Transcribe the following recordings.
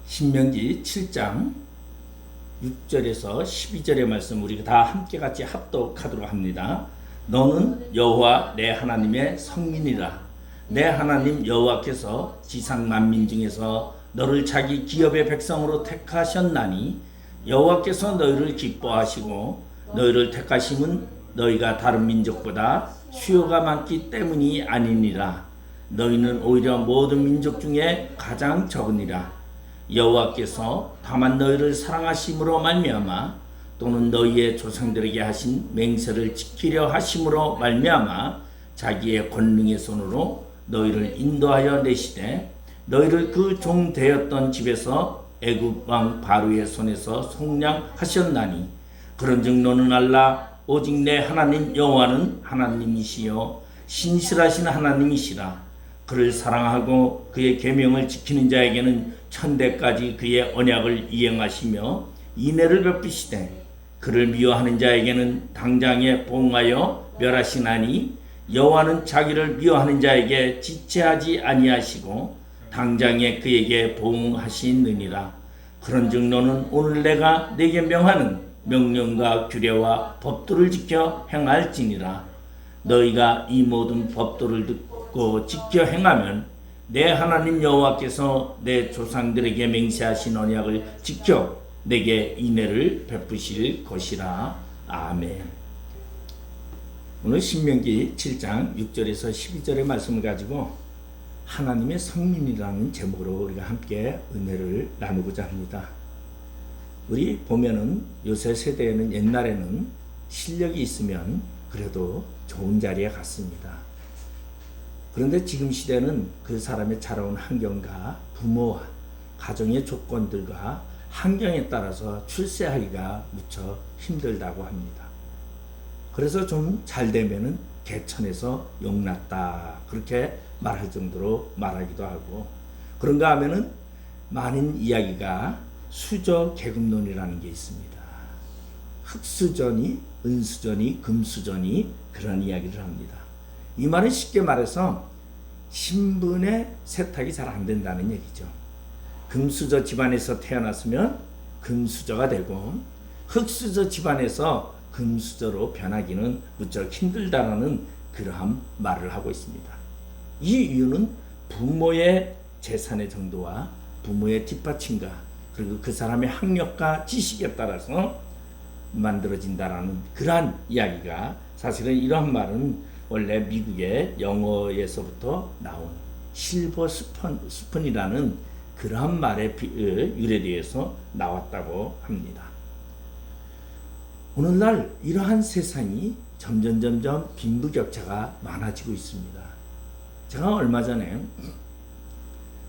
신명기 7장 6절에서 12절의 말씀 우리가 다 함께 같이 합독하도록 합니다. 너는 여호와 내 하나님의 성민이라. 내 하나님 여호와께서 지상 만민 중에서 너를 자기 기업의 백성으로 택하셨나니 여호와께서 너희를 기뻐하시고 너희를 택하심은 너희가 다른 민족보다 수요가 많기 때문이 아니니라. 너희는 오히려 모든 민족 중에 가장 적으니라. 여호와께서 다만 너희를 사랑하심으로 말미암아 또는 너희의 조상들에게 하신 맹세를 지키려 하심으로 말미암아 자기의 권능의 손으로 너희를 인도하여 내시되 너희를 그 종 되었던 집에서 애굽 왕 바로의 손에서 속량하셨나니 그런즉 너는 알라. 오직 내 하나님 여호와는 하나님이시요 신실하신 하나님이시라. 그를 사랑하고 그의 계명을 지키는 자에게는 천대까지 그의 언약을 이행하시며 인애를 베푸시되 그를 미워하는 자에게는 당장에 보응하여 멸하시나니 여호와는 자기를 미워하는 자에게 지체하지 아니하시고 당장에 그에게 보응하시느니라. 그런즉 너는 오늘 내가 네게 명하는 명령과 규례와 법도를 지켜 행할지니라. 너희가 이 모든 법도를 듣고 지켜 행하면 내 하나님 여호와께서 내 조상들에게 맹세하신 언약을 지켜 내게 인애를 베푸실 것이라. 아멘. 오늘 신명기 7장 6절에서 12절의 말씀을 가지고 하나님의 성민이라는 제목으로 우리가 함께 은혜를 나누고자 합니다. 우리 보면은 요새 세대에는 옛날에는 실력이 있으면 그래도 좋은 자리에 갔습니다. 그런데 지금 시대는 그 사람의 자라온 환경과 부모와 가정의 조건들과 환경에 따라서 출세하기가 무척 힘들다고 합니다. 그래서 좀 잘 되면은 개천에서 용났다 그렇게 말할 정도로 말하기도 하고, 그런가 하면은 많은 이야기가 수저 계급론이라는 게 있습니다. 흙수저니 은수저니 금수저니 그런 이야기를 합니다. 이 말은 쉽게 말해서 신분의 세탁이 잘 안 된다는 얘기죠. 금수저 집안에서 태어났으면 금수저가 되고 흙수저 집안에서 금수저로 변하기는 무척 힘들다라는 그러한 말을 하고 있습니다. 이 이유는 부모의 재산의 정도와 부모의 뒷받침과 그리고 그 사람의 학력과 지식에 따라서 만들어진다라는 그러한 이야기가, 사실은 이러한 말은 원래 미국의 영어에서부터 나온 실버 스푼이라는 그러한 말의 유래되어서 나왔다고 합니다. 오늘날 이러한 세상이 점점 빈부격차가 많아지고 있습니다. 제가 얼마 전에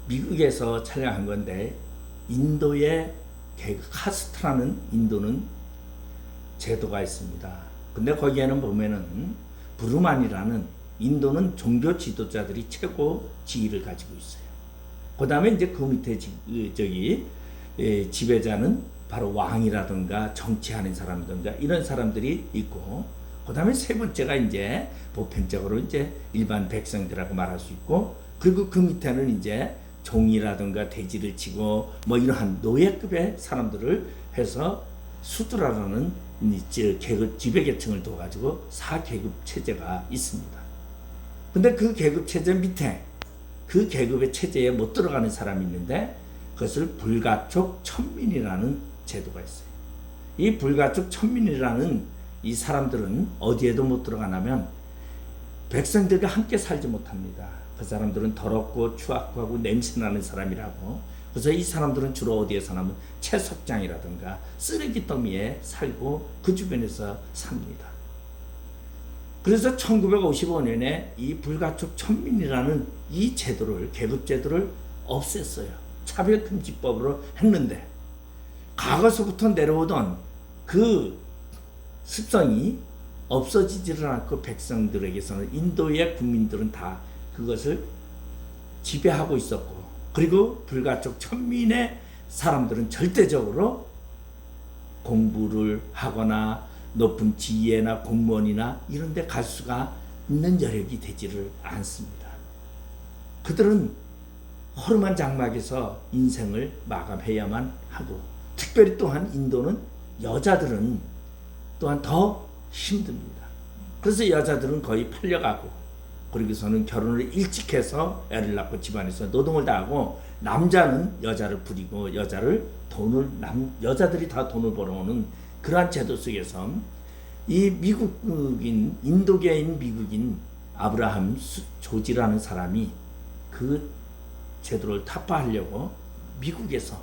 미국에서 촬영한 건데, 인도의 카스트라는 인도는 제도가 있습니다. 근데 거기에는 보면은 브루만이라는 인도는 종교 지도자들이 최고 지위를 가지고 있어요. 그 다음에 이제 그 밑에 지배자는 바로 왕이라든가 정치하는 사람들과 이런 사람들이 있고, 그 다음에 세 번째가 이제 보편적으로 이제 일반 백성들이라고 말할 수 있고, 그리고 그 밑에는 이제 종이라든가 돼지를 치고 뭐 이러한 노예급의 사람들을 해서 수드라라는 계급 지배계층을 둬가지고 4계급 체제가 있습니다. 근데 그 계급 체제 밑에 그 계급의 체제에 못 들어가는 사람이 있는데 그것을 불가촉 천민이라는 제도가 있어요. 이 불가촉 천민이라는 이 사람들은 어디에도 못 들어가냐면 백성들과 함께 살지 못합니다. 그 사람들은 더럽고 추악하고 냄새나는 사람이라고. 그래서 이 사람들은 주로 어디에 사냐면 채석장이라든가 쓰레기 더미에 살고 그 주변에서 삽니다. 그래서 1955년에 이 불가촉 천민이라는 이 제도를, 계급 제도를 없앴어요. 차별금지법으로 했는데 과거서부터 내려오던 그 습성이 없어지지를 않고 백성들에게서는, 인도의 국민들은 다 그것을 지배하고 있었고, 그리고 불가촉 천민의 사람들은 절대적으로 공부를 하거나 높은 지혜나 공무원이나 이런 데 갈 수가 있는 여력이 되지를 않습니다. 그들은 허름한 장막에서 인생을 마감해야만 하고, 특별히 또한 인도는 여자들은 또한 더 힘듭니다. 그래서 여자들은 거의 팔려가고, 그리고서는 결혼을 일찍 해서 애를 낳고 집안에서 노동을 다 하고, 남자는 여자를 부리고 여자들이 다 돈을 벌어오는 그러한 제도 속에서 이 미국인, 인도계인 미국인 아브라함 조지라는 사람이 그 제도를 타파하려고 미국에서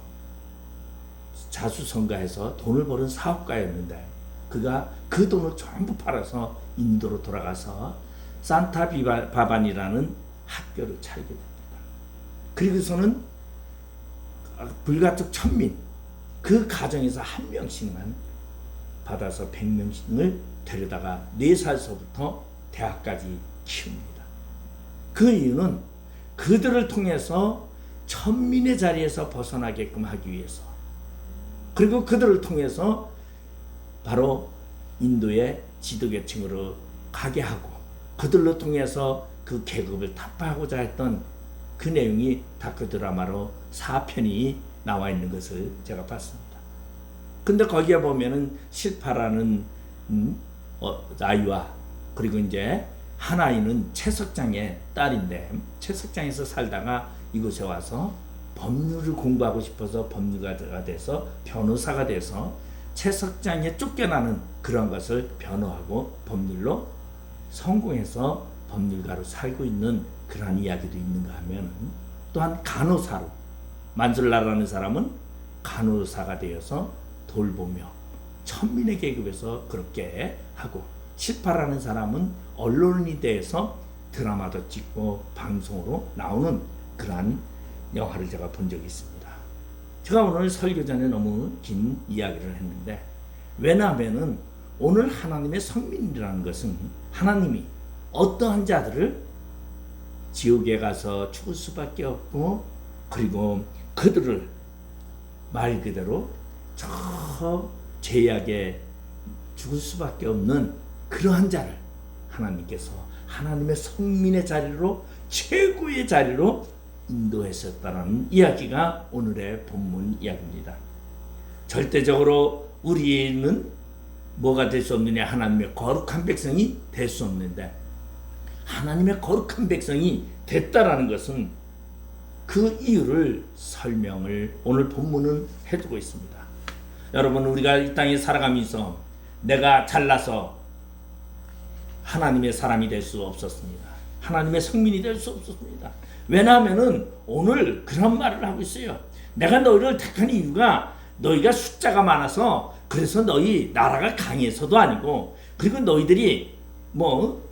자수성가해서 돈을 버는 사업가였는데, 그가 그 돈을 전부 팔아서 인도로 돌아가서 산타 바반이라는 학교를 차리게 됩니다. 그리고서는 불가tuk 천민, 그 가정에서 한 명씩만 받아서 100명씩을 데려다가 4살서부터 대학까지 키웁니다. 그 이유는 그들을 통해서 천민의 자리에서 벗어나게끔 하기 위해서, 그리고 그들을 통해서 바로 인도의 지도계층으로 가게 하고, 그들로 통해서 그 계급을 타파하고자 했던 그 내용이 다큐 드라마로 4편이 나와 있는 것을 제가 봤습니다. 근데 거기에 보면은 실파라는 아이와, 그리고 이제 한 아이는 채석장의 딸인데, 채석장에서 살다가 이곳에 와서 법률을 공부하고 싶어서 법률가가 돼서 변호사가 돼서 채석장에 쫓겨나는 그런 것을 변호하고 법률로 성공해서 법률가로 살고 있는 그러한 이야기도 있는가 하면, 또한 간호사로, 만줄라라는 사람은 간호사가 되어서 돌보며 천민의 계급에서 그렇게 하고, 실파라는 사람은 언론인이 돼서 드라마도 찍고 방송으로 나오는 그러한 영화를 제가 본 적이 있습니다. 제가 오늘 설교 전에 너무 긴 이야기를 했는데, 왜냐하면 오늘 하나님의 성민이라는 것은 하나님이 어떠한 자들을 지옥에 가서 죽을 수밖에 없고, 그리고 그들을 말 그대로 저 죄악에 죽을 수밖에 없는 그러한 자를 하나님께서 하나님의 성민의 자리로, 최고의 자리로 인도했었다는 이야기가 오늘의 본문 이야기입니다. 절대적으로 우리는 뭐가 될 수 없느냐, 하나님의 거룩한 백성이 될 수 없는데, 하나님의 거룩한 백성이 됐다라는 것은 그 이유를 설명을 오늘 본문은 해주고 있습니다. 여러분, 우리가 이 땅에 살아가면서 내가 잘나서 하나님의 사람이 될 수 없었습니다. 하나님의 성민이 될 수 없었습니다. 왜냐하면 오늘 그런 말을 하고 있어요. 내가 너희를 택한 이유가 너희가 숫자가 많아서, 그래서 너희 나라가 강해서도 아니고, 그리고 너희들이 뭐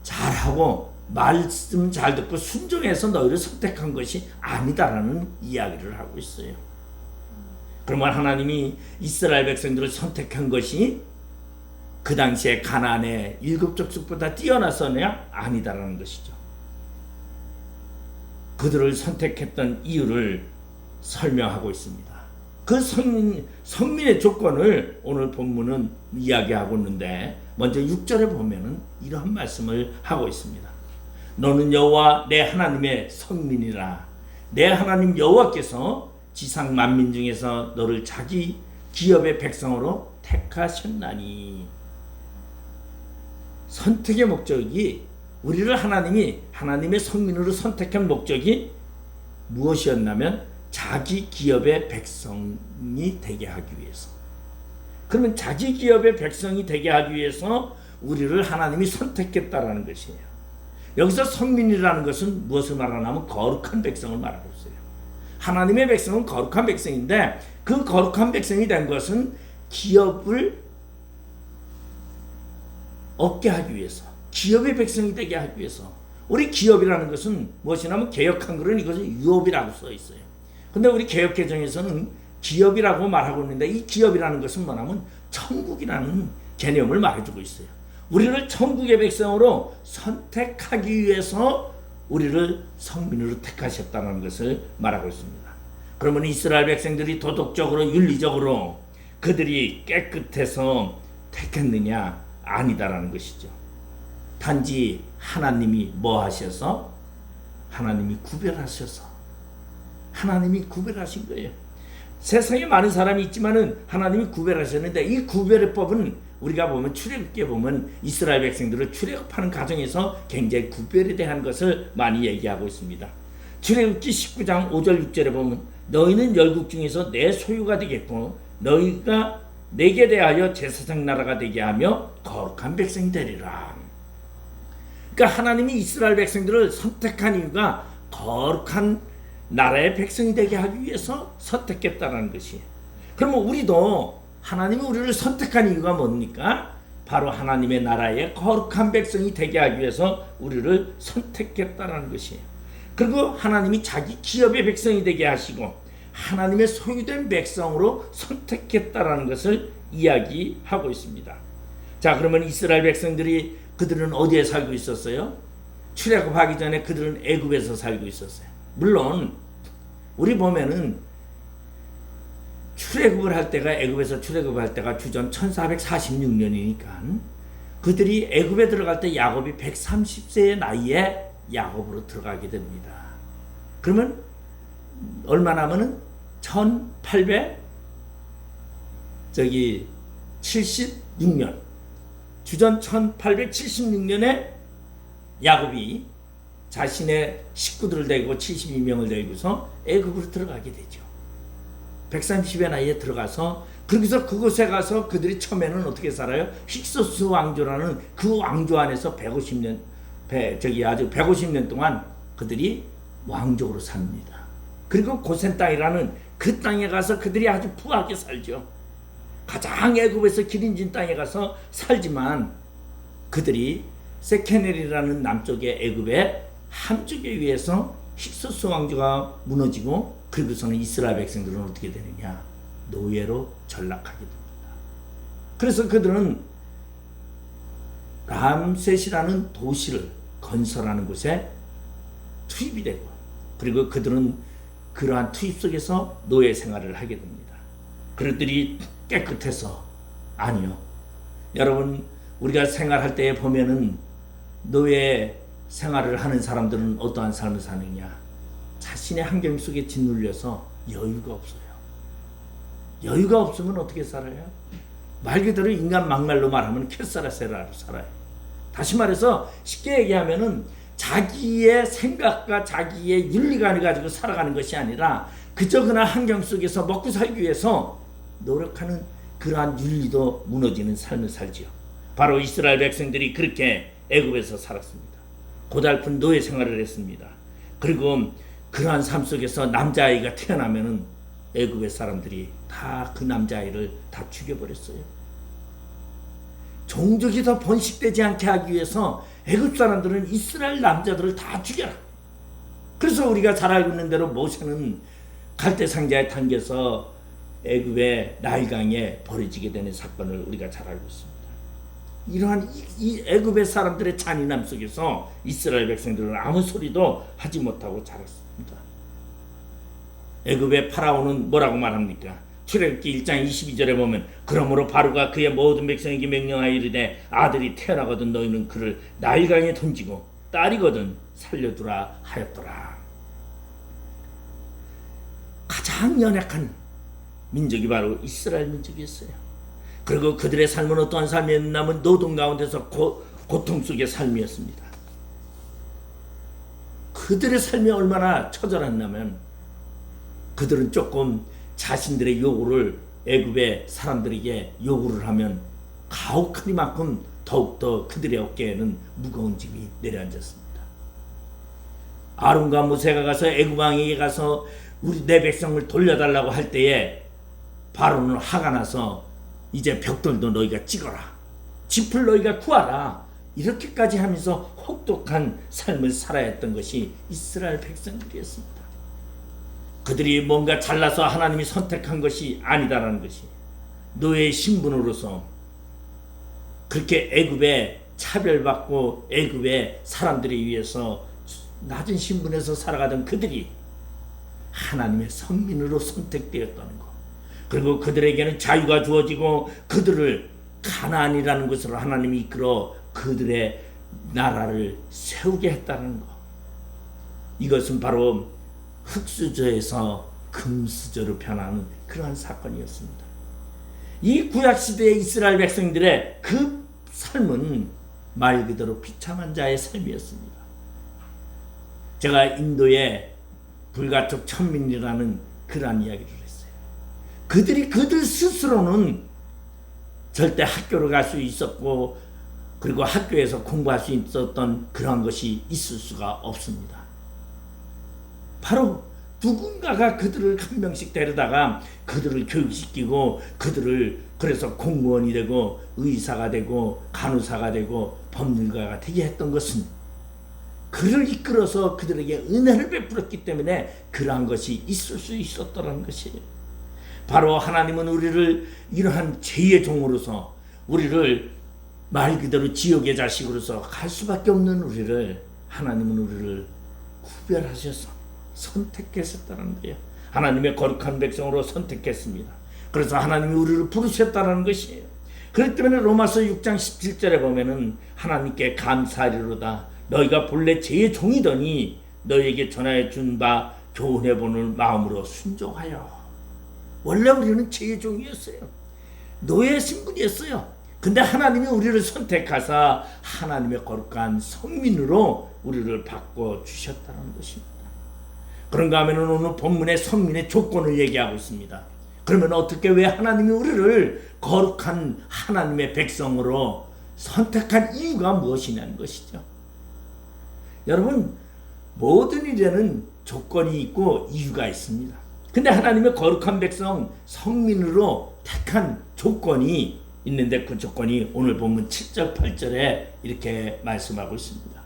잘하고 말씀 잘 듣고 순종해서 너희를 선택한 것이 아니다라는 이야기를 하고 있어요. 그러면 하나님이 이스라엘 백성들을 선택한 것이 그 당시에 가나안의 7족속보다 뛰어나서냐? 아니다라는 것이죠. 그들을 선택했던 이유를 설명하고 있습니다. 그 성민의 조건을 오늘 본문은 이야기하고 있는데, 먼저 6절에 보면은 이러한 말씀을 하고 있습니다. 너는 여호와 내 하나님의 성민이라. 내 하나님 여호와께서 지상 만민 중에서 너를 자기 기업의 백성으로 택하셨나니. 선택의 목적이, 우리를 하나님이 하나님의 성민으로 선택한 목적이 무엇이었냐면 자기 기업의 백성이 되게 하기 위해서. 그러면 자기 기업의 백성이 되게 하기 위해서 우리를 하나님이 선택했다라는 것이에요. 여기서 성민이라는 것은 무엇을 말하냐면 거룩한 백성을 말하고 있어요. 하나님의 백성은 거룩한 백성인데, 그 거룩한 백성이 된 것은 기업을 얻게 하기 위해서, 기업의 백성이 되게 하기 위해서. 우리 기업이라는 것은 무엇이냐면, 개혁한 글은 이것은 유업이라고 써 있어요. 근데 우리 개혁개정에서는 기업이라고 말하고 있는데, 이 기업이라는 것은 뭐냐면 천국이라는 개념을 말해주고 있어요. 우리를 천국의 백성으로 선택하기 위해서 우리를 성민으로 택하셨다는 것을 말하고 있습니다. 그러면 이스라엘 백성들이 도덕적으로, 윤리적으로 그들이 깨끗해서 택했느냐? 아니다라는 것이죠. 단지 하나님이 뭐 하셔서? 하나님이 구별하셔서 하나님이 구별하신 거예요. 세상에 많은 사람이 있지만은 하나님이 구별하셨는데, 이 구별의 법은 우리가 보면 출애굽기에 보면 이스라엘 백성들을 출애굽하는 과정에서 굉장히 구별에 대한 것을 많이 얘기하고 있습니다. 출애굽기 19장 5절 6절에 보면 너희는 열국 중에서 내 소유가 되겠고 너희가 내게 대하여 제사장 나라가 되게 하며 거룩한 백성이 되리라. 그러니까 하나님이 이스라엘 백성들을 선택한 이유가 거룩한 나라의 백성이 되게 하기 위해서 선택했다는 것이에요. 그러면 우리도 하나님이 우리를 선택한 이유가 뭡니까? 바로 하나님의 나라의 거룩한 백성이 되게 하기 위해서 우리를 선택했다는 것이에요. 그리고 하나님이 자기 기업의 백성이 되게 하시고 하나님의 소유된 백성으로 선택했다라는 것을 이야기하고 있습니다. 자, 그러면 이스라엘 백성들이 그들은 어디에 살고 있었어요? 출애굽하기 전에 그들은 애굽에서 살고 있었어요. 물론 우리 보면은 출애굽을 할 때가, 애굽에서 출애굽을 할 때가 주전 1446년이니까 그들이 애굽에 들어갈 때 야곱이 130세의 나이에 야곱으로 들어가게 됩니다. 그러면 얼마 나면은 1876년, 주전 1876년에 야곱이 자신의 식구들을 데리고 72명을 데리고서 애굽으로 들어가게 되죠. 130의 나이에 들어가서 거기서 그곳에 가서 그들이 처음에는 어떻게 살아요? 힉소스 왕조라는 그 왕조 안에서 150년 아주 150년 동안 그들이 왕족으로 삽니다. 그리고 고센 땅이라는 그 땅에 가서 그들이 아주 부하게 살죠. 가장 애굽에서 기름진 땅에 가서 살지만 그들이 세케넬이라는 남쪽의 애굽의 함쪽에 의해서 힉소스 왕조가 무너지고, 그리고서는 이스라엘 백성들은 어떻게 되느냐? 노예로 전락하게 됩니다. 그래서 그들은 람셋이라는 도시를 건설하는 곳에 투입이 되고, 그리고 그들은 그러한 투입 속에서 노예 생활을 하게 됩니다. 그들이 깨끗해서? 아니요. 여러분, 우리가 생활할 때 보면은 노예 생활을 하는 사람들은 어떠한 삶을 사느냐? 자신의 환경 속에 짓눌려서 여유가 없어요. 여유가 없으면 어떻게 살아요? 말 그대로 인간 막말로 말하면 캐사라세라로 살아요. 다시 말해서 쉽게 얘기하면은 자기의 생각과 자기의 윤리관을 가지고 살아가는 것이 아니라 그저 그날 환경 속에서 먹고 살기 위해서 노력하는 그러한 윤리도 무너지는 삶을 살지요. 바로 이스라엘 백성들이 그렇게 애굽에서 살았습니다. 고달픈 노예 생활을 했습니다. 그리고 그러한 삶 속에서 남자아이가 태어나면은 애굽의 사람들이 다 그 남자아이를 다 죽여버렸어요. 종족이 더 번식되지 않게 하기 위해서 애굽 사람들은 이스라엘 남자들을 다 죽여라. 그래서 우리가 잘 알고 있는 대로 모세는 갈대 상자에 담겨서 애굽의 나일강에 버려지게 되는 사건을 우리가 잘 알고 있습니다. 이러한 이 애굽의 사람들의 잔인함 속에서 이스라엘 백성들은 아무 소리도 하지 못하고 자랐습니다. 애굽의 파라오는 뭐라고 말합니까? 출애굽기 1장 22절에 보면 그러므로 바로가 그의 모든 백성에게 명령하여 이르되 아들이 태어나거든 너희는 그를 나일강에 던지고 딸이거든 살려두라 하였더라. 가장 연약한 민족이 바로 이스라엘 민족이었어요. 그리고 그들의 삶은 어떠한 삶이었냐면 노동 가운데서 고통 속의 삶이었습니다. 그들의 삶이 얼마나 처절했냐면 그들은 조금 자신들의 요구를 애굽의 사람들에게 요구를 하면 가혹하니만큼 더욱더 그들의 어깨에는 무거운 짐이 내려앉았습니다. 아론과 모세가 가서 애굽 왕에게 가서 우리 내 백성을 돌려달라고 할 때에 바로는 화가 나서 이제 벽돌도 너희가 찍어라, 짚을 너희가 구하라, 이렇게까지 하면서 혹독한 삶을 살아야 했던 것이 이스라엘 백성들이었습니다. 그들이 뭔가 잘나서 하나님이 선택한 것이 아니다라는 것이, 노예의 신분으로서 그렇게 애굽에 차별받고 애굽의 사람들에 의해서 낮은 신분에서 살아가던 그들이 하나님의 선민으로 선택되었다는 것, 그리고 그들에게는 자유가 주어지고 그들을 가나안이라는 곳으로 하나님이 이끌어 그들의 나라를 세우게 했다는 것, 이것은 바로 흙수저에서 금수저로 변하는 그러한 사건이었습니다. 이 구약시대의 이스라엘 백성들의 그 삶은 말 그대로 비참한 자의 삶이었습니다. 제가 인도의 불가촉 천민이라는 그러한 이야기를 했어요. 그들 스스로는 절대 학교를 갈 수 있었고 그리고 학교에서 공부할 수 있었던 그런 것이 있을 수가 없습니다. 바로 누군가가 그들을 한 명씩 데려다가 그들을 교육시키고 그들을 그래서 공무원이 되고 의사가 되고 간호사가 되고 법률가가 되게 했던 것은 그를 이끌어서 그들에게 은혜를 베풀었기 때문에 그러한 것이 있을 수 있었더라는 것이에요. 바로 하나님은 우리를 이러한 죄의 종으로서 우리를 말 그대로 지옥의 자식으로서 갈 수밖에 없는 우리를 하나님은 우리를 구별하셔서 선택하셨다는 거예요. 하나님의 거룩한 백성으로 선택했습니다. 그래서 하나님이 우리를 부르셨다는 것이에요. 그렇기 때문에 로마서 6장 17절에 보면은 하나님께 감사하리로다. 너희가 본래 죄의 종이더니 너희에게 전하여 준 바 교훈해 보는 마음으로 순종하여. 원래 우리는 죄의 종이었어요. 노예 신분이었어요. 근데 하나님이 우리를 선택하사 하나님의 거룩한 성민으로 우리를 바꿔주셨다는 것입니다. 그런가 하면 오늘 본문의 성민의 조건을 얘기하고 있습니다. 그러면 어떻게 왜 하나님이 우리를 거룩한 하나님의 백성으로 선택한 이유가 무엇이냐는 것이죠. 여러분 모든 일에는 조건이 있고 이유가 있습니다. 근데 하나님의 거룩한 백성 성민으로 택한 조건이 있는데 그 조건이 오늘 본문 7절 8절에 이렇게 말씀하고 있습니다.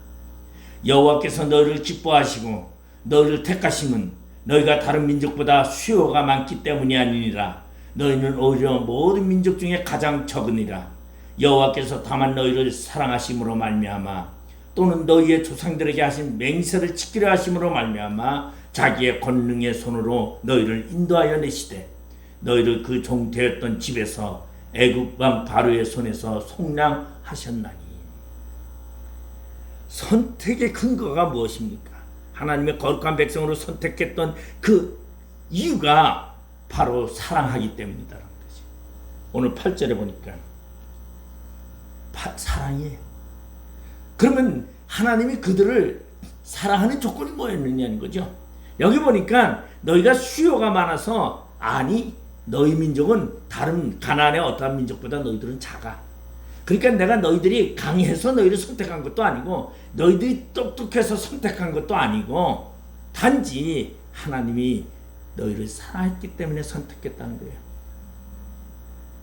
여호와께서 너희를 기뻐하시고 너희를 택하심은 너희가 다른 민족보다 수요가 많기 때문이 아니니라. 너희는 오히려 모든 민족 중에 가장 적으니라. 여호와께서 다만 너희를 사랑하심으로 말미암아 또는 너희의 조상들에게 하신 맹세를 지키려 하심으로 말미암아 자기의 권능의 손으로 너희를 인도하여 내시되 너희를 그 종 되었던 집에서 애굽 왕 바로의 손에서 속량하셨나니. 선택의 근거가 무엇입니까? 하나님의 거룩한 백성으로 선택했던 그 이유가 바로 사랑하기 때문이다라는 거죠. 오늘 8절에 보니까 사랑이에요. 그러면 하나님이 그들을 사랑하는 조건이 뭐였느냐는 거죠. 여기 보니까 너희가 수요가 많아서 아니 너희 민족은 다른 가나안의 어떠한 민족보다 너희들은 작아. 그러니까 내가 너희들이 강해서 너희를 선택한 것도 아니고 너희들이 똑똑해서 선택한 것도 아니고 단지 하나님이 너희를 사랑했기 때문에 선택했다는 거예요.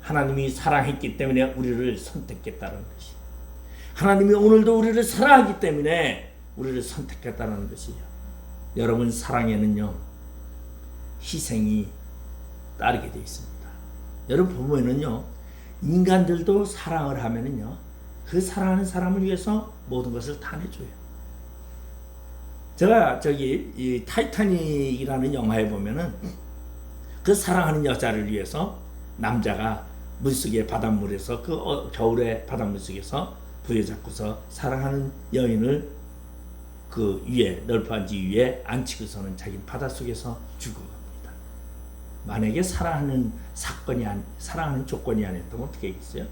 하나님이 사랑했기 때문에 우리를 선택했다는 것이. 하나님이 오늘도 우리를 사랑하기 때문에 우리를 선택했다는 것이죠. 여러분 사랑에는요 희생이 따르게 되어 있습니다. 여러분 보면은요 인간들도 사랑을 하면은요 그 사랑하는 사람을 위해서 모든 것을 다 내줘요. 제가 이 타이타닉이라는 영화에 보면은 그 사랑하는 여자를 위해서 남자가 물속에 바닷물에서 겨울에 바닷물 속에서 부여잡고서 사랑하는 여인을 그 위에 널판지 위에 앉히고서는 자기 바닷속에서 죽어갑니다. 만약에 사랑하는 사랑하는 조건이 아니었다면 어떻게 했겠어요?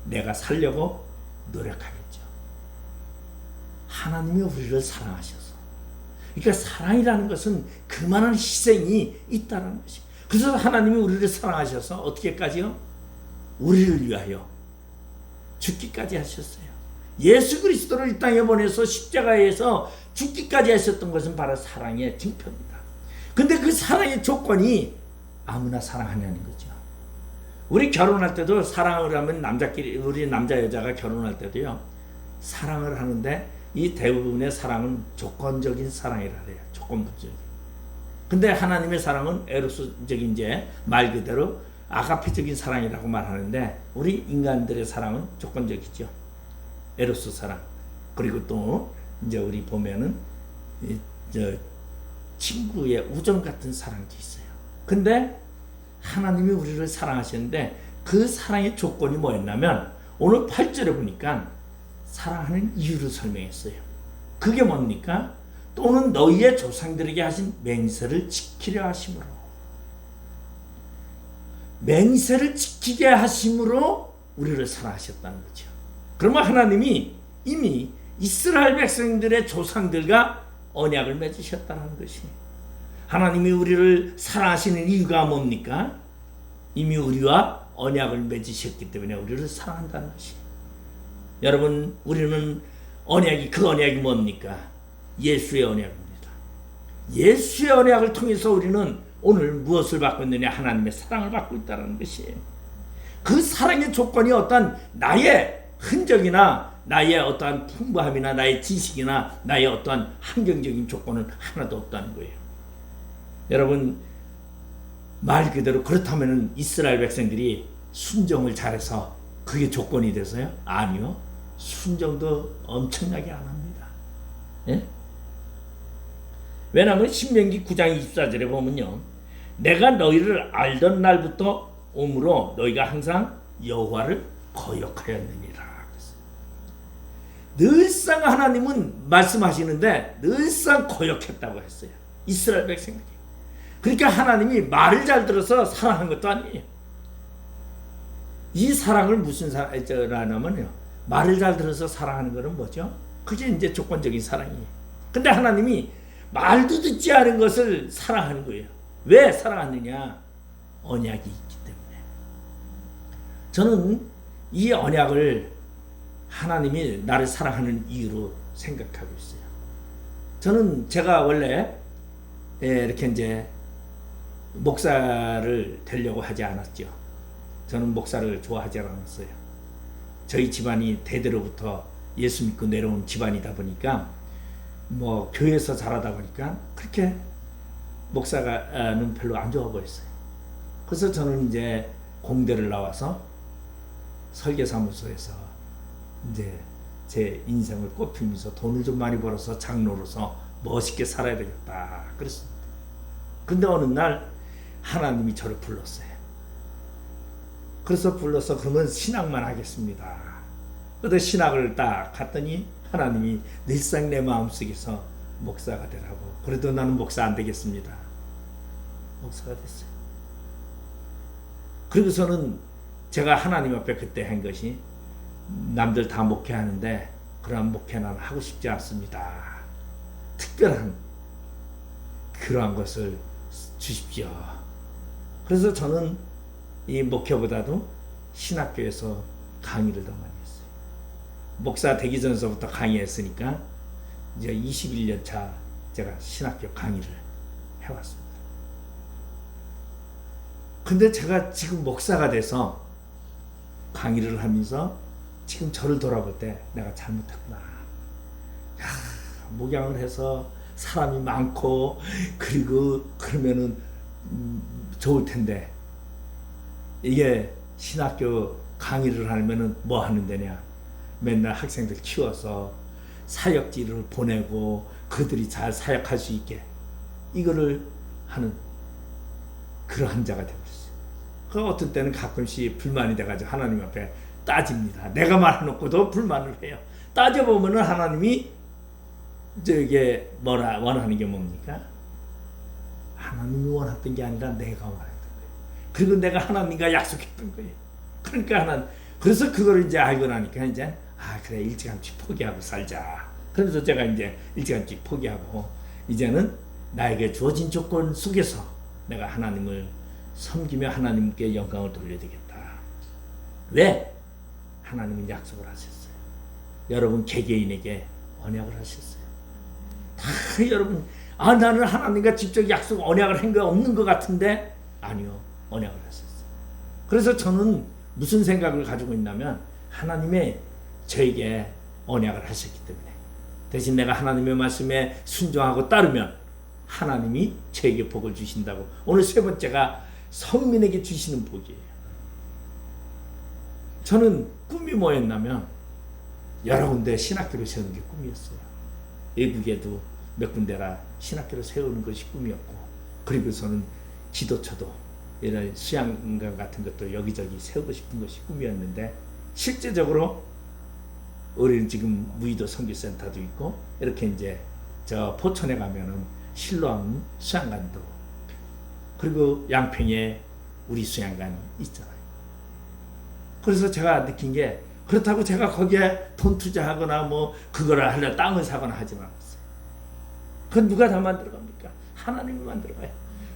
내가 살려고 노력하겠죠. 하나님이 우리를 사랑하셔서. 그러니까 사랑이라는 것은 그만한 희생이 있다는 것이. 그래서 하나님이 우리를 사랑하셔서 어떻게까지요? 우리를 위하여 죽기까지 하셨어요. 예수 그리스도를 이 땅에 보내서 십자가에서 죽기까지 하셨던 것은 바로 사랑의 증표입니다. 근데 그 사랑의 조건이 아무나 사랑하냐는 거죠. 우리 결혼할 때도 사랑을 하면 우리 남자 여자가 결혼할 때도요 사랑을 하는데 이 대부분의 사랑은 조건적인 사랑이라 해요. 조건부적인. 근데 하나님의 사랑은 에로스적인 이제 말 그대로 아가페적인 사랑이라고 말하는데 우리 인간들의 사랑은 조건적이죠. 에로스 사랑. 그리고 또 이제 우리 보면은 친구의 우정 같은 사랑도 있어요. 근데 하나님이 우리를 사랑하셨는데 그 사랑의 조건이 뭐였냐면 오늘 8절에 보니까 사랑하는 이유를 설명했어요. 그게 뭡니까? 또는 너희의 조상들에게 하신 맹세를 지키려 하심으로, 맹세를 지키게 하심으로 우리를 사랑하셨다는 거죠. 그러면 하나님이 이미 이스라엘 백성들의 조상들과 언약을 맺으셨다는 것이, 하나님이 우리를 사랑하시는 이유가 뭡니까? 이미 우리와 언약을 맺으셨기 때문에 우리를 사랑한다는 것이. 여러분, 우리는 언약이, 그 언약이 뭡니까? 예수의 언약입니다. 예수의 언약을 통해서 우리는 오늘 무엇을 받고 있느냐? 하나님의 사랑을 받고 있다는 것이에요. 그 사랑의 조건이 어떤 나의 흔적이나 나의 어떠한 풍부함이나 나의 지식이나 나의 어떠한 환경적인 조건은 하나도 없다는 거예요. 여러분, 말 그대로 그렇다면 이스라엘 백성들이 순종을 잘해서 그게 조건이 돼서요? 아니요. 순종도 엄청나게 안 합니다. 예? 왜냐하면 신명기 9장 24절에 보면요, 내가 너희를 알던 날부터 오므로 너희가 항상 여호와를 거역하였느니라. 늘상 하나님은 말씀하시는데 늘상 거역했다고 했어요, 이스라엘 백성들이. 그러니까 하나님이 말을 잘 들어서 사랑한 것도 아니에요. 이 사랑을 무슨 사랑이냐면요, 말을 잘 들어서 사랑하는 것은 뭐죠? 그게 이제 조건적인 사랑이에요. 근데 하나님이 말도 듣지 않은 것을 사랑하는 거예요. 왜 사랑하느냐? 언약이 있기 때문에. 저는 이 언약을 하나님이 나를 사랑하는 이유로 생각하고 있어요. 저는 제가 원래 이렇게 이제 목사를 되려고 하지 않았죠. 저는 목사를 좋아하지 않았어요. 저희 집안이 대대로부터 예수 믿고 내려온 집안이다 보니까 뭐 교회에서 자라다 보니까 그렇게 목사가는 별로 안 좋아 보였어요. 그래서 저는 이제 공대를 나와서 설계사무소에서 이제 제 인생을 꽃피면서 돈을 좀 많이 벌어서 장로로서 멋있게 살아야 되겠다 그랬습니다. 근데 어느 날 하나님이 저를 불렀어요. 그래서 불러서 그러면 신학만 하겠습니다. 그런데 신학을 딱 갔더니 하나님이 늘상 내 마음속에서 목사가 되라고. 그래도 나는 목사 안 되겠습니다. 목사가 됐어요. 그리고서는 제가 하나님 앞에 그때 한 것이, 남들 다 목회하는데 그런 목회 나는 하고 싶지 않습니다. 특별한 그러한 것을 주십시오. 그래서 저는 이 목회보다도 신학교에서 강의를 더 많이 했어요. 목사 되기 전서부터 강의했으니까 이제 21년 차 제가 신학교 강의를 해왔습니다. 근데 제가 지금 목사가 돼서 강의를 하면서 지금 저를 돌아볼 때 내가 잘못했구나. 목양을 해서 사람이 많고 그리고 그러면은 좋을 텐데, 이게 신학교 강의를 하면은 뭐 하는 데냐? 맨날 학생들 키워서 사역지를 보내고 그들이 잘 사역할 수 있게 이거를 하는 그러한 자가 되어버렸어요. 그 어떤 때는 가끔씩 불만이 돼가지고 하나님 앞에 따집니다. 내가 말해놓고도 불만을 해요. 따져보면은 하나님이 저게 뭐라 원하는 게 뭡니까? 하나님이 원했던 게 아니라 내가 원했던 거예요. 그리고 내가 하나님과 약속했던 거예요. 그러니까 그래서 그걸 이제 알고 나니까 이제 그래, 일찌감치 포기하고 살자. 그래서 제가 이제 일찌감치 포기하고 이제는 나에게 주어진 조건 속에서 내가 하나님을 섬기며 하나님께 영광을 돌려야 되겠다. 왜? 하나님은 약속을 하셨어요. 여러분 개개인에게 언약을 하셨어요. 다 여러분, 나는 하나님과 직접 약속 언약을 한 거 없는 것 같은데, 아니요, 언약을 하셨어요. 그래서 저는 무슨 생각을 가지고 있냐면, 하나님의 저에게 언약을 하셨기 때문에 대신 내가 하나님의 말씀에 순종하고 따르면 하나님이 저에게 복을 주신다고. 오늘 세 번째가 선민에게 주시는 복이에요. 저는 꿈이 뭐였냐면 여러 군데 신학교를 세우는 게 꿈이었어요. 외국에도 몇 군데라 신학교를 세우는 것이 꿈이었고, 그리고서는 기도처도 이런 수양관 같은 것도 여기저기 세우고 싶은 것이 꿈이었는데, 실제적으로 우리는 지금 무의도 선교센터도 있고 이렇게 이제 저 포천에 가면은 실로암 수양관도 그리고 양평에 우리 수양관 있잖아요. 그래서 제가 느낀 게 그렇다고 제가 거기에 돈 투자하거나 뭐 그거를 하려 땅을 사거나 하지는 않았어요. 그건 누가 다 만들어갑니까? 하나님이 만들어가요.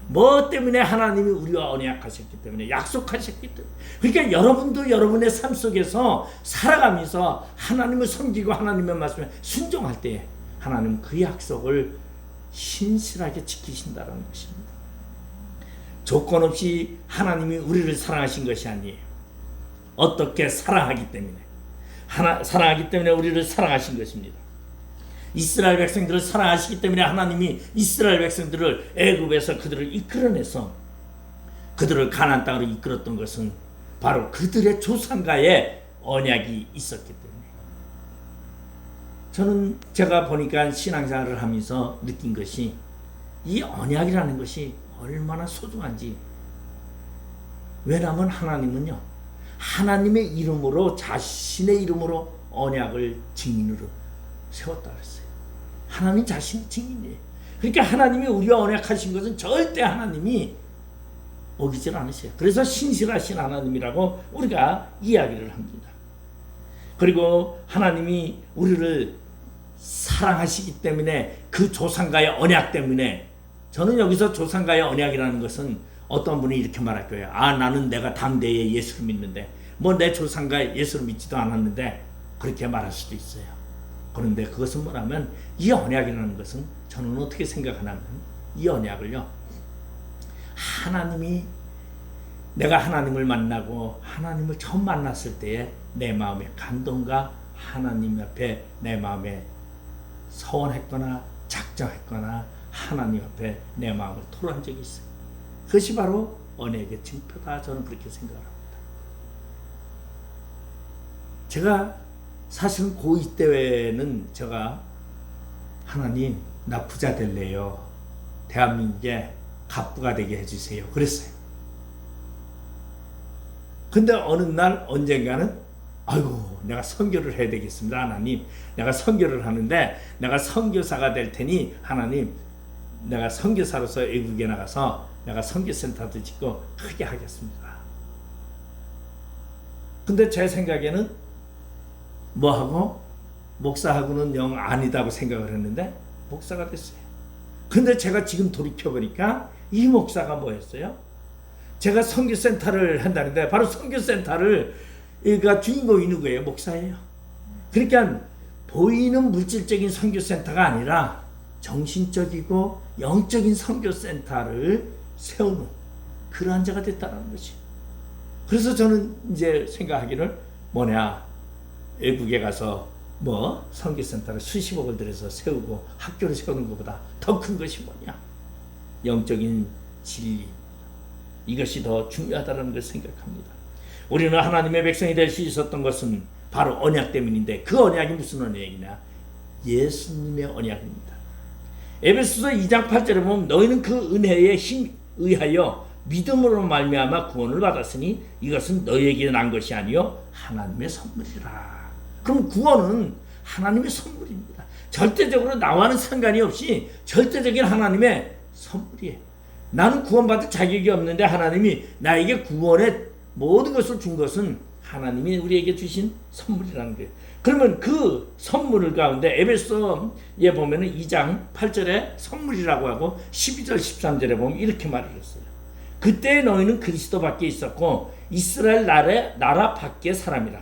뭐 때문에 하나님이 우리와 언약하셨기 때문에 약속하셨기 때문에. 그러니까 여러분도 여러분의 삶 속에서 살아가면서 하나님을 섬기고 하나님의 말씀에 순종할 때 하나님 그 약속을 신실하게 지키신다는 것입니다. 조건 없이 하나님이 우리를 사랑하신 것이 아니에요. 어떻게 사랑하기 때문에 사랑하기 때문에 우리를 사랑하신 것입니다. 이스라엘 백성들을 사랑하시기 때문에 하나님이 이스라엘 백성들을 애굽에서 그들을 이끌어내서 그들을 가나안 땅으로 이끌었던 것은 바로 그들의 조상과의 언약이 있었기 때문에. 저는 제가 보니까 신앙생활을 하면서 느낀 것이 이 언약이라는 것이 얼마나 소중한지. 왜냐하면 하나님은요, 하나님의 이름으로, 자신의 이름으로 언약을 증인으로 세웠다 그랬어요. 하나님 자신이 증인이에요. 그러니까 하나님이 우리와 언약하신 것은 절대 하나님이 어기질 않으세요. 그래서 신실하신 하나님이라고 우리가 이야기를 합니다. 그리고 하나님이 우리를 사랑하시기 때문에 그 조상과의 언약 때문에, 저는 여기서 조상과의 언약이라는 것은 어떤 분이 이렇게 말할 거예요. 아, 나는 내가 당대에 예수를 믿는데 뭐 내 조상과 예수를 믿지도 않았는데, 그렇게 말할 수도 있어요. 그런데 그것은 뭐냐면 이 언약이라는 것은 저는 어떻게 생각하냐면 이 언약을요, 하나님이, 내가 하나님을 만나고 하나님을 처음 만났을 때에 내 마음의 감동과 하나님 앞에 내 마음에 서원했거나 작정했거나 하나님 앞에 내 마음을 토로한 적이 있어요. 그것이 바로 언약의 증표다. 저는 그렇게 생각을 합니다. 제가 사실은 고2 때는 제가 하나님, 나 부자 될래요. 대한민국에 갑부가 되게 해주세요. 그랬어요. 근데 어느 날 언젠가는 아이고, 내가 선교를 해야 되겠습니다. 하나님, 내가 선교를 하는데 내가 선교사가 될 테니 하나님, 내가 선교사로서 외국에 나가서 내가 선교센터도 짓고 크게 하겠습니다. 근데 제 생각에는 뭐하고 목사하고는 영 아니다고 생각을 했는데 목사가 됐어요. 근데 제가 지금 돌이켜보니까 이 목사가 뭐였어요? 제가 선교센터를 한다는데 바로 선교센터를 그러니까 주인공이 누구예요? 목사예요. 그러니까 보이는 물질적인 선교센터가 아니라 정신적이고 영적인 선교센터를 세우는 그러한 자가 됐다는 것이. 그래서 저는 이제 생각하기를 뭐냐, 외국에 가서 뭐 선교센터를 수십억을 들여서 세우고 학교를 세우는 것보다 더 큰 것이 뭐냐, 영적인 진리, 이것이 더 중요하다는 걸 생각합니다. 우리는 하나님의 백성이 될 수 있었던 것은 바로 언약 때문인데, 그 언약이 무슨 언약이냐, 예수님의 언약입니다. 에베소서 2장 8절에 보면 너희는 그 은혜에 의하여 믿음으로 말미암아 구원을 받았으니 이것은 너희에게 난 것이 아니요 하나님의 선물이라. 그럼 구원은 하나님의 선물입니다. 절대적으로 나와는 상관이 없이 절대적인 하나님의 선물이에요. 나는 구원받을 자격이 없는데 하나님이 나에게 구원의 모든 것을 준 것은 하나님이 우리에게 주신 선물이라는 거예요. 그러면 그 선물 가운데 에베소에 보면은 2장 8절에 선물이라고 하고 12절 13절에 보면 이렇게 말을 했어요. 그때 너희는 그리스도 밖에 있었고 이스라엘 나라 밖의 사람이라.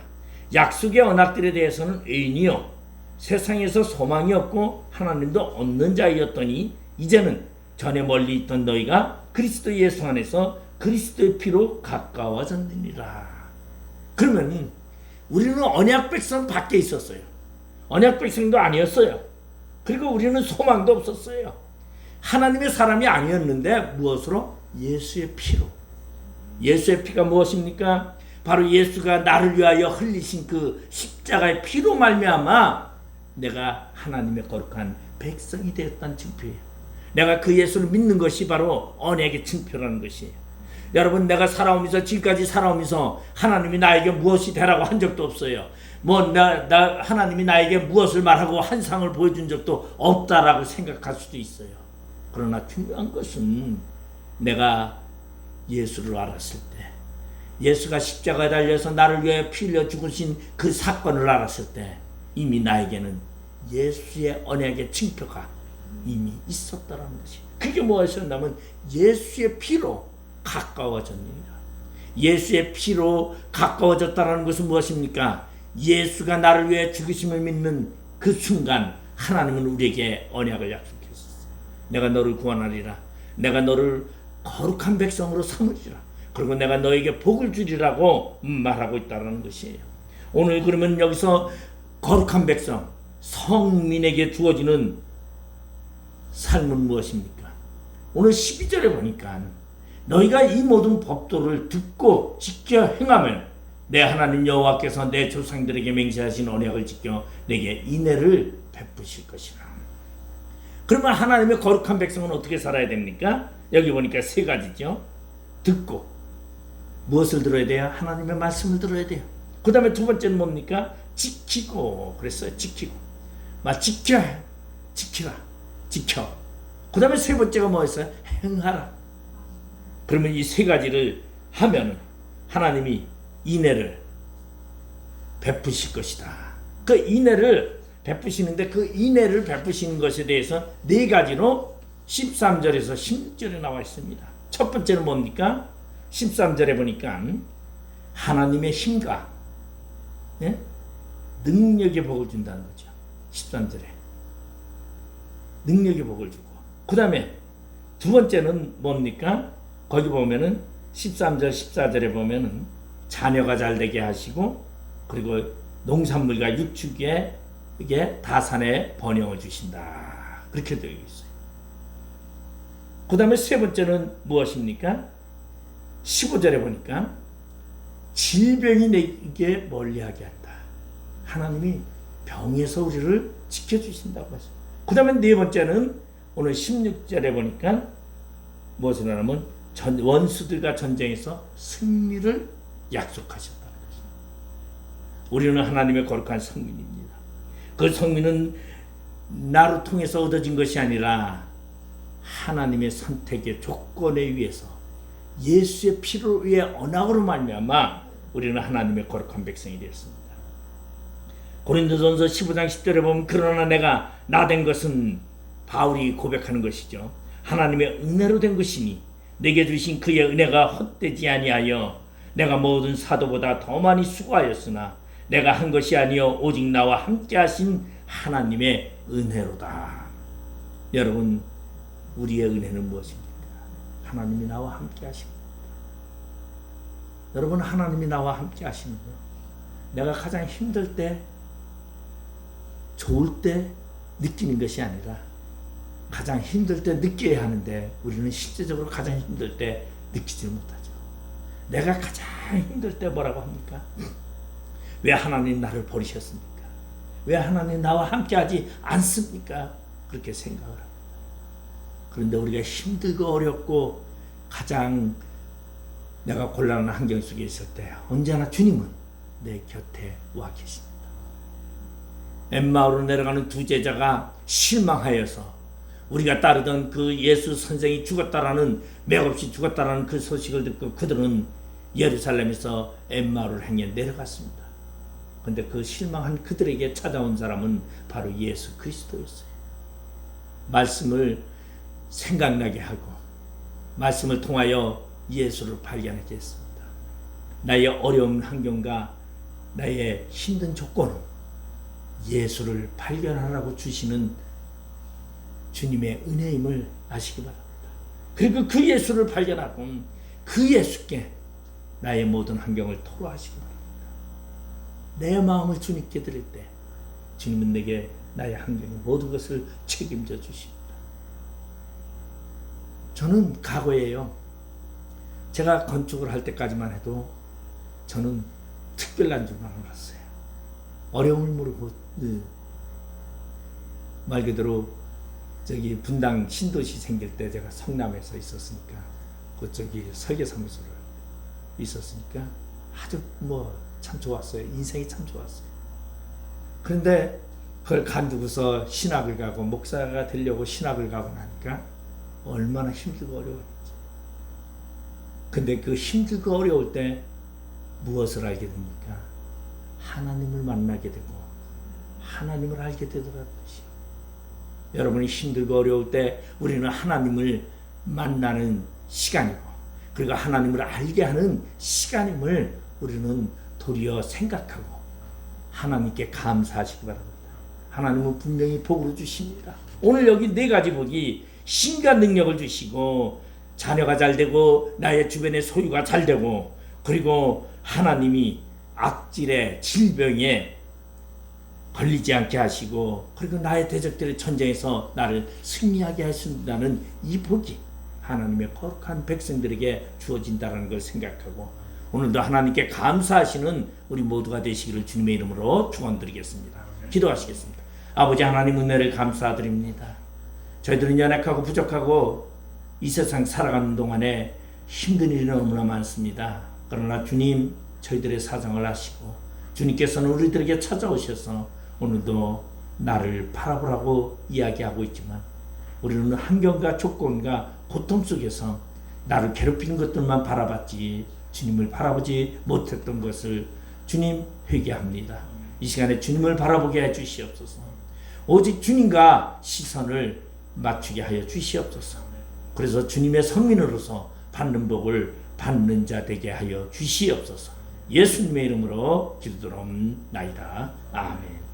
약속의 언약들에 대해서는 의인이요 세상에서 소망이 없고 하나님도 없는 자이었더니 이제는 전에 멀리 있던 너희가 그리스도 예수 안에서 그리스도의 피로 가까워졌느니라. 그러면 우리는 언약 백성 밖에 있었어요. 언약 백성도 아니었어요. 그리고 우리는 소망도 없었어요. 하나님의 사람이 아니었는데 무엇으로? 예수의 피로. 예수의 피가 무엇입니까? 바로 예수가 나를 위하여 흘리신 그 십자가의 피로 말미암아 내가 하나님의 거룩한 백성이 되었다는 증표예요. 내가 그 예수를 믿는 것이 바로 언약의 증표라는 것이에요. 여러분, 내가 살아오면서, 지금까지 살아오면서 하나님이 나에게 무엇이 되라고 한 적도 없어요. 하나님이 나에게 무엇을 말하고 환상을 보여준 적도 없다라고 생각할 수도 있어요. 그러나 중요한 것은 내가 예수를 알았을 때, 예수가 십자가에 달려서 나를 위해 피 흘려 죽으신 그 사건을 알았을 때 이미 나에게는 예수의 언약의 징표가 이미 있었다는 것이. 그게 무엇이었냐면 예수의 피로 가까워졌느니라. 예수의 피로 가까워졌다는 것은 무엇입니까? 예수가 나를 위해 죽으심을 믿는 그 순간 하나님은 우리에게 언약을 약속했었어요. 내가 너를 구원하리라. 내가 너를 거룩한 백성으로 삼으리라. 그리고 내가 너에게 복을 주리라고 말하고 있다는 것이에요. 오늘 그러면 여기서 거룩한 백성, 성민에게 주어지는 삶은 무엇입니까? 오늘 12절에 보니까 너희가 이 모든 법도를 듣고 지켜 행하면 내 하나님 여호와께서 내 조상들에게 맹세하신 언약을 지켜 내게 인애를 베푸실 것이라. 그러면 하나님의 거룩한 백성은 어떻게 살아야 됩니까? 여기 보니까 세 가지죠. 듣고, 무엇을 들어야 돼요? 하나님의 말씀을 들어야 돼요. 그 다음에 두 번째는 뭡니까? 지키고. 그랬어요. 지키고. 지키라. 지켜. 그 다음에 세 번째가 뭐였어요? 행하라. 그러면 이 세 가지를 하면 하나님이 인애를 베푸실 것이다. 그 인애를 베푸시는데 그 인애를 베푸시는 것에 대해서 네 가지로 13절에서 16절에 나와 있습니다. 첫 번째는 뭡니까? 13절에 보니까 하나님의 힘과 능력의 복을 준다는 거죠. 13절에 능력의 복을 주고, 그 다음에 두 번째는 뭡니까? 거기 보면은 13절 14절에 보면은 자녀가 잘 되게 하시고, 그리고 농산물과 육축에 이게 다산에 번영을 주신다. 그렇게 되어 있어요. 그 다음에 세 번째는 무엇입니까? 15절에 보니까 질병이 내게 멀리하게 한다. 하나님이 병에서 우리를 지켜주신다고 하죠. 그 다음에 네 번째는 오늘 16절에 보니까 무엇을 하냐면 원수들과 전쟁에서 승리를 약속하셨다는 것입니다. 우리는 하나님의 거룩한 성민입니다. 그 성민은 나를 통해서 얻어진 것이 아니라 하나님의 선택의 조건에 의해서 예수의 피로 위해 언약으로 말미암아 우리는 하나님의 거룩한 백성이 되었습니다. 고린도전서 15장 10절에 보면 그러나 내가 나 된 것은 바울이 고백하는 것이죠. 하나님의 은혜로 된 것이니 내게 주신 그의 은혜가 헛되지 아니하여 내가 모든 사도보다 더 많이 수고하였으나 내가 한 것이 아니요 오직 나와 함께 하신 하나님의 은혜로다. 여러분, 우리의 은혜는 무엇입니까? 하나님이 나와 함께 하십니다. 여러분, 하나님이 나와 함께 하시는 거, 내가 가장 힘들 때, 좋을 때 느끼는 것이 아니라 가장 힘들 때 느껴야 하는데 우리는 실제적으로 가장 힘들 때 느끼지 못하죠. 내가 가장 힘들 때 뭐라고 합니까? 왜 하나님 나를 버리셨습니까? 왜 하나님 나와 함께 하지 않습니까? 그렇게 생각을 합니다. 그런데 우리가 힘들고 어렵고 가장 내가 곤란한 환경 속에 있을 때 언제나 주님은 내 곁에 와 계십니다. 엠마오로 내려가는 두 제자가 실망하여서 우리가 따르던 그 예수 선생이 죽었다라는, 맥없이 죽었다라는 그 소식을 듣고 그들은 예루살렘에서 엠마오를 향해 내려갔습니다. 그런데 그 실망한 그들에게 찾아온 사람은 바로 예수 그리스도였어요. 말씀을 생각나게 하고 말씀을 통하여 예수를 발견하게 했습니다. 나의 어려운 환경과 나의 힘든 조건은 예수를 발견하라고 주시는 주님의 은혜임을 아시기 바랍니다. 그리고 그 예수를 발견하고 그 예수께 나의 모든 환경을 토로하시기 바랍니다. 내 마음을 주님께 드릴 때 주님은 내게 나의 환경의 모든 것을 책임져 주십니다. 저는 과거에요, 제가 건축을 할 때까지만 해도 저는 특별한 줄만 알았어요. 어려움을 모르고 말 그대로 저기 분당 신도시 생길 때 제가 성남에서 있었으니까 그쪽이 설계사무소를 있었으니까 아주 참 좋았어요. 인생이 참 좋았어요. 그런데 그걸 간두고서 신학을 가고 목사가 되려고 신학을 가고 나니까 얼마나 힘들고 어려웠는지. 근데 그 힘들고 어려울 때 무엇을 알게 됩니까? 하나님을 만나게 되고 하나님을 알게 되더라는 것이요. 여러분이 힘들고 어려울 때 우리는 하나님을 만나는 시간이고, 그리고 하나님을 알게 하는 시간임을 우리는 도리어 생각하고 하나님께 감사하시기 바랍니다. 하나님은 분명히 복으로 주십니다. 오늘 여기 4가지 복이 힘과 능력을 주시고, 자녀가 잘 되고, 나의 주변의 소유가 잘 되고, 그리고 하나님이 악질의 질병에 걸리지 않게 하시고, 그리고 나의 대적들의 전쟁에서 나를 승리하게 하신다는 이 복이 하나님의 거룩한 백성들에게 주어진다는 걸 생각하고, 오늘도 하나님께 감사하시는 우리 모두가 되시기를 주님의 이름으로 축원드리겠습니다. 기도하시겠습니다. 아버지 하나님, 은혜를 감사드립니다. 저희들은 연약하고 부족하고 이 세상 살아가는 동안에 힘든 일이 너무나 많습니다. 그러나 주님, 저희들의 사정을 아시고 주님께서는 우리들에게 찾아오셔서 오늘도 나를 바라보라고 이야기하고 있지만, 우리는 환경과 조건과 고통 속에서 나를 괴롭히는 것들만 바라봤지 주님을 바라보지 못했던 것을 주님 회개합니다. 이 시간에 주님을 바라보게 해 주시옵소서. 오직 주님과 시선을 맞추게 하여 주시옵소서. 그래서 주님의 성민으로서 받는 복을 받는 자 되게 하여 주시옵소서. 예수님의 이름으로 기도드리옵나이다. 아멘.